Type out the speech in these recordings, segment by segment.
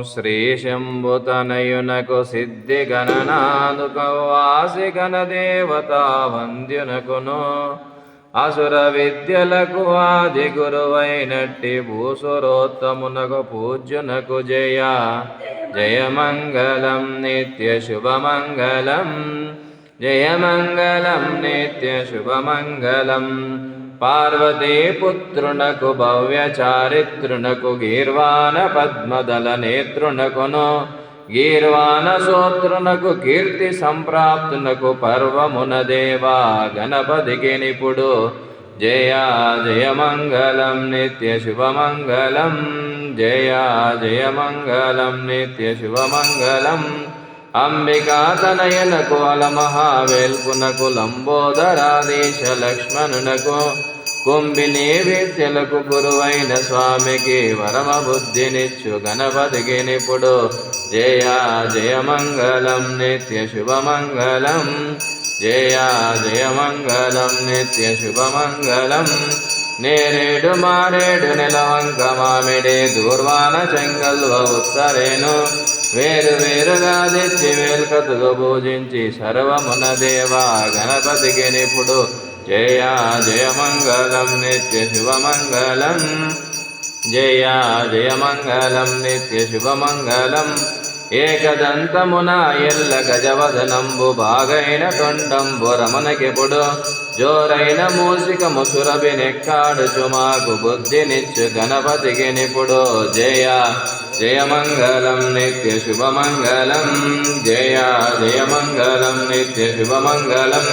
శ్రీశంభుతనయునకు సిద్ధి గణనాదుక వాసి గణదేవతా వంద్యునకును అసుర విద్యలకు ఆది గురువైనట్టి భూసురోత్తమునకు పూజ్యునకు జయ జయమంగళం నిత్య శుభమంగళం జయమంగళం నిత్య శుభమంగళం పార్వతీపుత్రునకు భవ్య చారిత్రునకు గీర్వాణ పద్మదల నేత్రునకును గీర్వాణ సోత్రునకు కీర్తి సంప్రాప్తునకు పర్వమున దేవా గణపతికి నిపుడు జయ జయమంగళం నిత్య శుభమంగళం జయ జయమంగళం నిత్య శుభమంగళం అంబికా తనయనకు అలమహావేల్పునకు లంబోదరాధీశ లక్ష్మణునకు కుంభిని విద్యలకు గురువైన స్వామికి వరమ బుద్ధినిచ్చు గణపతికి నిపుడు జయ జయమంగళం నిత్య శుభమంగళం జయ జయమంగళం నిత్య శుభమంగళం నేరేడు మారేడు నిలవంక మామిడి దూర్వాన చెంగల్వ ఉత్తరేను వేరు వేరుగా తెచ్చి వేల్కతులు పూజించి సర్వమున దేవా గణపతికి నిపుడు జయ జయమంగళం నిత్య శుభమంగళం జయ జయమంగళం నిత్య శుభమంగళం ఏకదంతమున ఎల్ల గజవదనంబు బాగైన తొండంబు రమణకిపుడు జోరైన మూసిక ముసురభి నెక్కాడుచు మాకు బుద్ధినిచ్చు గణపతికి నిపుడు జయ జయమంగళం నిత్య శుభమంగళం జయ జయమంగళం నిత్య శుభమంగళం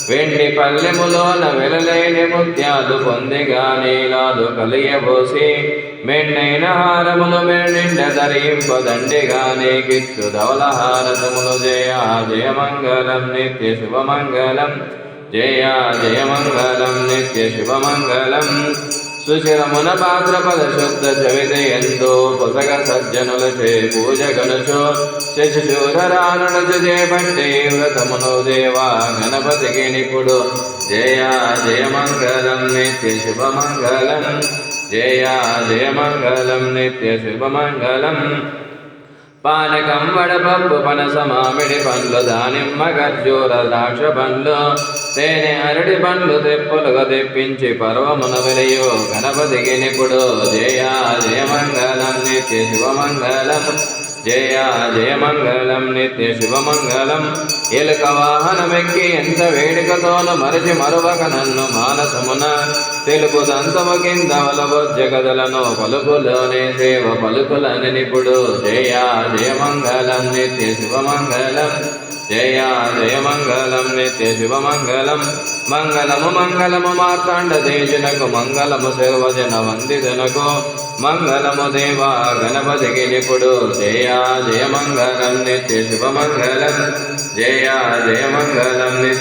వెండి పల్లెములోన వెలలేని ముత్యాలు పొందిగా నీలాలు కలియబోసి మెండైన హారములు మెరునిండ ధరింపదండిగా నీకిచ్చు ధవలహారతములు జయ జయమంగళం నిత్య శుభమంగళం జయ జయమంగళం నిత్య శుభమంగళం సుశిరమున భాద్రపద శుద్ధ చవిత ఎందో పొసగ సజ్జనులచే పూజ గనుచో శశిశూరరానుడచు చేపట్టి వ్రతమును దేవా గణపతికి నిపుడు జయ జయమంగళం నిత్య శుభమంగళం జయ జయమంగళం నిత్య శుభమంగళం పానకం వడపప్పు పనస మామిడి పండ్లు దానిమ్మ ఖర్జూర ద్రాక్ష పండ్లు తేనె అరటి పండ్లు తెప్పులుగా తెప్పించి పర్వమున వెలియో గణపతికి నిపుడు జయ జయమంగళం నిత్య శుభమంగళం జయ జయమంగళం నిత్య శుభమంగళం ఎలుక వాహనమెక్కి ఎంత వేడుకతోను మరచి మరువక నన్ను మానసమున తెలుపు దంతము కింద వలబొజ్జ గదలను పలుకులోనే సేవ పలుకులని నిపుడు జయ జయమంగళం నిత్య శుభమంగళం జయ జయమంగళం నిత్య శుభమంగళం మంగళము మంగళము మార్తాండ దేశునకు మంగళము శివజన వందితునకు మంగళము దేవా గణపతికి నిపుడు జయ జయమంగళం నిత్య శుభమంగళం జయ జయమంగళం నిత్య